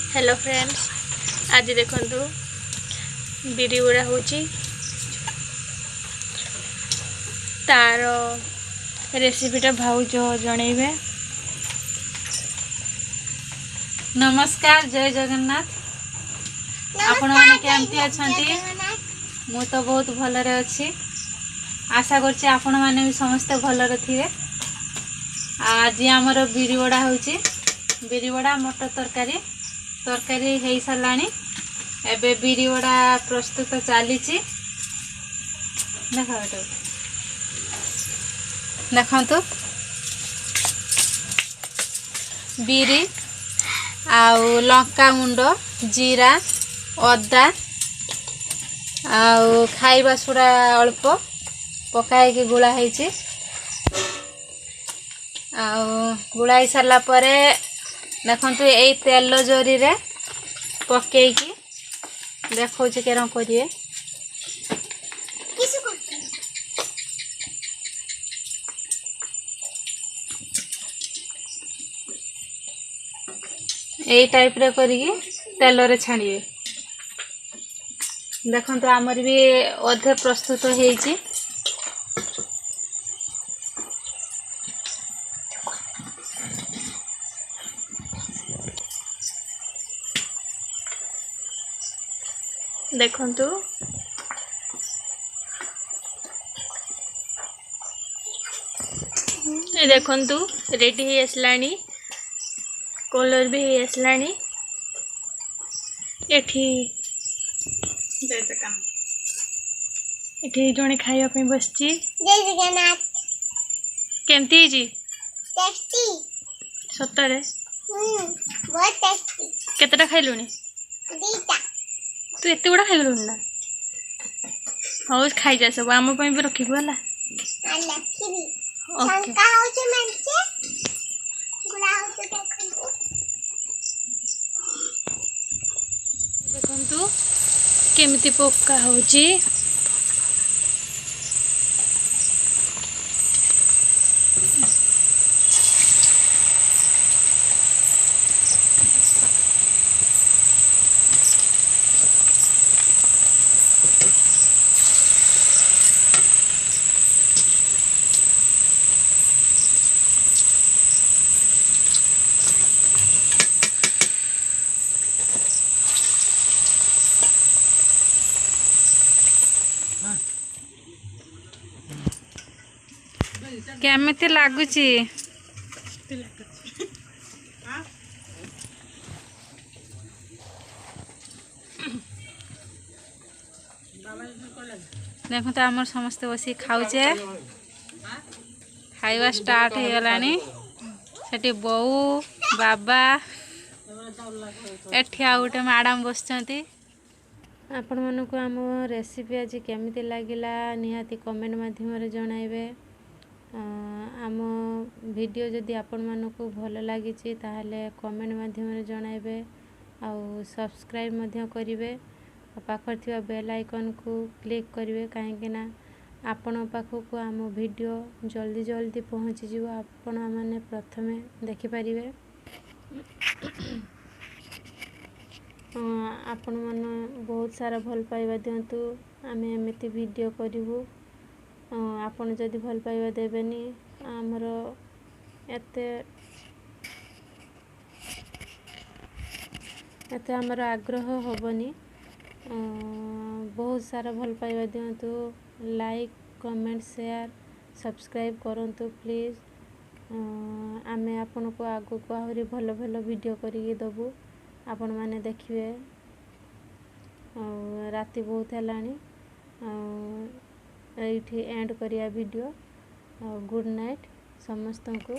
Hello friends, आज देखंतु बिरी गुड़ा होची तार रेसिपीटा भाउज जणैबे। नमस्कार, जय जगन्नाथ। आपण माने केमती अछंती? मु तो बहुत भलरे अछि। आशा करछि आपण माने भी समस्त भलरे थिए। आज हमर बिरी वडा होची, बिरी वडा मटर तरकारी हेई सलाणी। एबे बिरी वडा प्रस्तुत चलीची। देखंतु बिरी आउ लंका मुंड, जीरा, अदा आउ खाइबा सुरा अल्प पकाई के गुळा हेची। आउ गुळाई सरला परे देखंतु एई तेल जोरी रे पकेई की देखौ छी केरम करिए। एई टाइप रे करिए तेल रे छाणिए। देखंतु हमर भी अधे प्रस्तुत हेची। देखंतु ए देखंतु रेडी हे असलानी, कलर भी हे असलानी। एठी एठी जणे खाइबा पे बसची। जय जगन्नाथ। केमती जी? टेस्टी। सत्तरे बहुत टेस्टी। केतेटा खाइलुनी? दीटा। तू एते गुडा खाइलुनी ना? हौ खाइ जा सब आम पे भी रखिबो हला। आ लखीबी। ओके। शंका होचे मंचे। गुला होचे देखंतु। देखंतु केमती पक्का होची। केमती लागुची? देखो तो आमर समस्त बसी खाऊचे। खाइबा स्टार्ट हो गलानी। सेठी बऊ बाबा एठी आ गोटे मैडम बसचंती। आपण मानकु आम रेसिपी आज केमिति लागिला निहाती कमेंट माध्यम रे जणाइबे। आम वीडियो जदि आपण मानकु भल लागिची ताहले कमेंट माध्यम रे जणाइबे। आउ सब्सक्राइब मध्य करिवे। पाखर थिबा बेल आइकन को क्लिक करिवे काहेकि ना आपण पाखकु आम वीडियो जल्दी जल्दी पहुँची जीव, आपण माने प्रथमे देखि परिवे। आपण मन बहुत सारा भल पाइबा दियंतु, आमे एमिति वीडियो करिवु। आपण जदि भल पाइबा देबेनी हमरो एते हमरो आग्रह होबनी। बहुत सारा भल पाइबा दियंतु, लाइक कमेंट शेयर सब्सक्राइब करंतु प्लीज। आमे आपण को आगु को आहुरी भल भल वीडियो करिके दबु, आपण माने देखिवे। राति बहुत हेलानी, एठी एंड करिया वीडियो। गुड नाइट समस्त को।